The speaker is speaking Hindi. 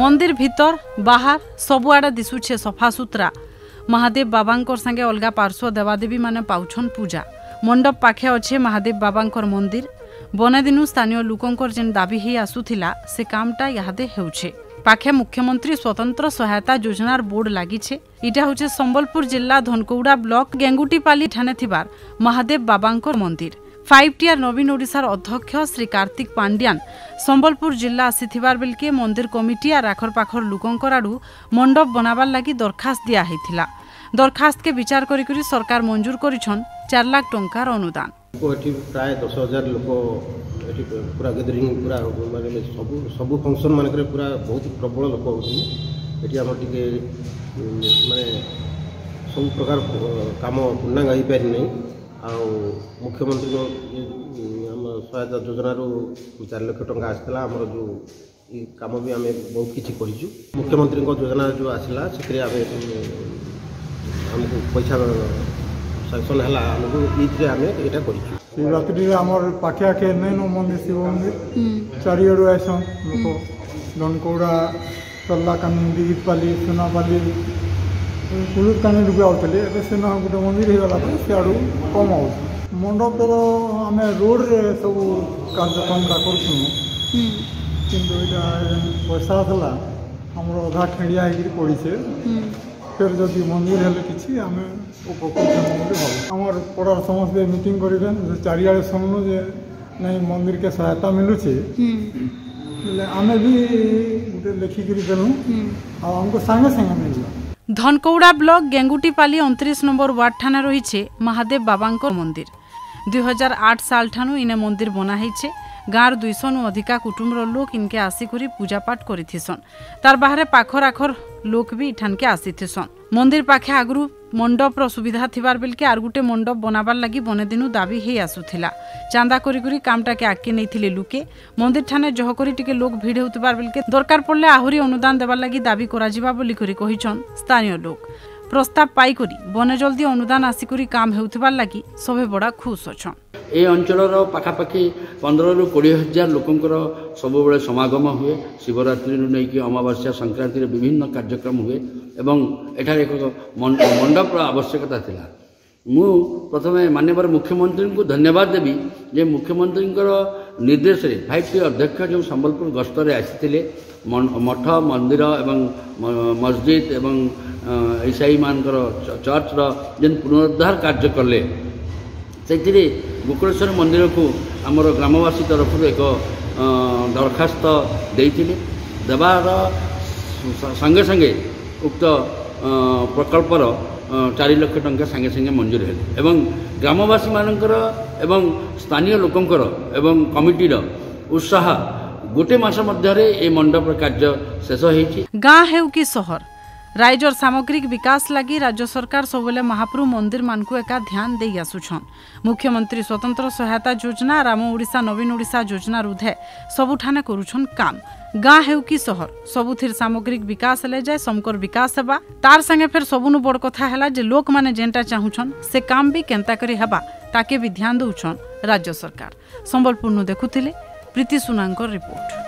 मंदिर भीतर बाहर सबुआड़े दिशुछे सफा सुतरा। महादेव बाबांकर संगे अलगा पार्श्व देवादेवी माने पाउछन पूजा। मंडप पाखे अच्छे महादेव बाबांकर मंदिर। बने दिनु स्थानीय लोकंकर जेन दाबी ही आसुथिला से कामटा यादे हेउछे। पाखे मुख्यमंत्री स्वतंत्र सहायता योजनार बोर्ड लागिछे। इटा होचे संबलपुर जिला धनकौड़ा ब्लॉक गेंगुटीपाली ठाने थिबार महादेव बाबांकर मंदिर। 5 टियर नवीन ओडिशार अध्यक्ष श्री कार्तिक पांड्यान संबलपुर जिला आसीथिबार बेलके मंदिर कमिटी और आखर पाखर लोकंकर आडू मंडप बनाबार लगी दरखास्त दिया हैथिला। दरखास्त के विचार करी करी सरकार मंजूर करिछन 4 लाख टंकार अनुदान। प्राय 10,000 लोक पूरा गैदरिंग पूरा माने सब फंक्शन मान पूरा बहुत प्रबल लोक होती माने सब प्रकार काम पूर्णांग हो पारि नहीं। मुख्यमंत्री सहायता योजन 4 लाख टंका आसाला आमर जो कम भी आम बहुत किसी करूँ। मुख्यमंत्री योजना जो आसला से आमको पैसा सैंक्शन है आमको ये आम यहाँ कर शिवरात्रि आमर पाखे आखे नहीं नो मंदिर शिव मंदिर चारिड़ू आसन लोक धनकौड़ा तल्लाकानी दिगीपाली सोनापाली कुलुकानी भी आते से गोटे मंदिर होगा सियाड़ू कम आ मंडप तो आम रोड रे सब कार्यक्रम करूँ किंतु पैसा आसला आमर अधा ठेड़िया पड़ी से फिर जदि मंदिर हेल्ले कि आम उपकृत आमर पड़ार समस्ते मीटिंग करें चारिड़े शुणु जे नहीं मंदिर के सहायता मिलूचे आम भी गोटे लिखिकी देलु आमको सांगे सांगे मिल। धनकौड़ा ब्लॉक गेंगुटीपाली 29 नंबर वार्ड ठाने रही महादेव बाबांकर मंदिर। 2008 साल ठानु इने मंदिर बना है। गाँव 200 नु अधिका कुटुंबर लोक इनके आसिक पूजापाठ करिथिसन। तार बाहरे पाखर आखर लोक भी इठान के आसीथिसन। मंदिर पाखे आगरू मंडप रो सुविधा थिबार बेलके आर गुटे मंडप बनाबार लगी बने दिनु दाबी हे आसुथिला। चांदा करी करी कामटा के आके नैथिले लुके। मंदिर ठाने जह करी टिके लोक भिड़ होतिबार बेलके दरकार पड़ले आहुरी अनुदान देबार लगी दाबी करा जिबा बोली करी कहिछन स्थानीय लोक। प्रस्ताव पाई करी बने जल्दी अनुदान आसिकरी काम हेउथिबार लगी सभे बड़ा खुश अछन। ए अंचलर पाखापाखि 15 ରୁ 20 हजार लोकंकर सब बेले समागम हुए। शिवरात्रि नहीं कि अमावास्या संक्रांति विभिन्न कार्यक्रम हुए एवं एठार एक मंडप आवश्यकता थिला। मु प्रथम माननीय मुख्यमंत्री को धन्यवाद देवी जे मुख्यमंत्री निर्देश 5 टी अध्यक्ष जो संबलपुर गस्तर आसी मठ मंदिर एवं मस्जिद एवं ईसाई मानकर चर्चर जेन पुनरुद्धार कार्य कले से गोकुलेश्वर मंदिर को आमर ग्रामवासी तरफ एक दरखास्त देवार संगे संगे उक्त प्रकल्पर 4 लाख टंका संगे संगे मंजूर है एवं ग्रामवासी मानकर एवं स्थानीय लोकंकर एवं कमिटीर उत्साह गोटे मास मध्य ए मंडप कार्य शेष होइछि। गाँ हेउ कि शहर राइजर सामग्रिक विकास लगी राज्य सरकार सबले महाप्रभु मंदिर मानकु एका ध्यान दे आसुछन। मुख्यमंत्री स्वतंत्र सहायता योजना राम ओडिशा नवीन ओडिशा योजना रुधे सबुठाने करूछन काम। गाँ हेउ कि शहर सबुथिर सामग्रिक विकास ले जाए समकर विकास हेबा। तार संगे फेर सबुनु बड़ कथा हैला जे लोक माने जेंटा चाहुछन से काम भी केंता करी हेबा ताके भी ध्यान दउछन राज्य सरकार। संबलपुर नु देखुथिले प्रीति सुनांकर रिपोर्ट।